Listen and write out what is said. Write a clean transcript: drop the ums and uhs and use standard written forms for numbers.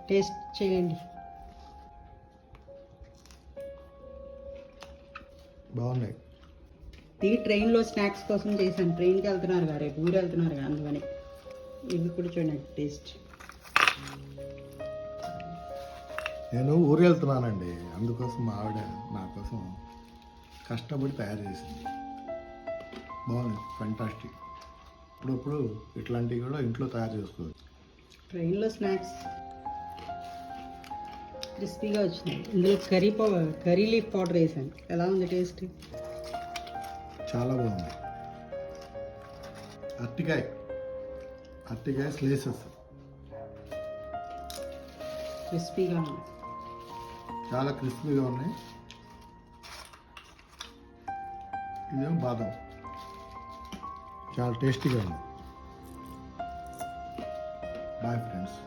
Taste చేయండి. బాగున్నాయి. ఇది ట్రైన్లో స్నాక్స్ కోసం చేశాను. ట్రైన్కి వెళ్తున్నారు కదా, రేపు ఊరు వెళ్తున్నారు కదా, అందుకని. ఇవి కూడా చూడండి టేస్ట్. నేను ఊరు వెళ్తున్నానండి, అందుకోసం మా ఆవిడ నా కోసం కష్టపడి తయారు చేసింది. బాగుంది, ఫెంటాస్టిక్. ఇప్పుడప్పుడు ఇట్లాంటివి కూడా ఇంట్లో తయారు చేసుకోవచ్చు. ట్రైన్లో స్నాక్స్ క్రిస్పీగా వచ్చినాయి. ఇందులో కర్రీ లీఫ్ పౌడర్ వేసాను. ఎలా ఉంది టేస్ట్? చాలా బాగుంది. అరటికాయ స్లైసెస్ క్రిస్పీగా ఉంది. చాలా క్రిస్పీగా ఉన్నాయి. ఇదేమో బాదం, చాలా టేస్టీగా ఉంది. Bye friends.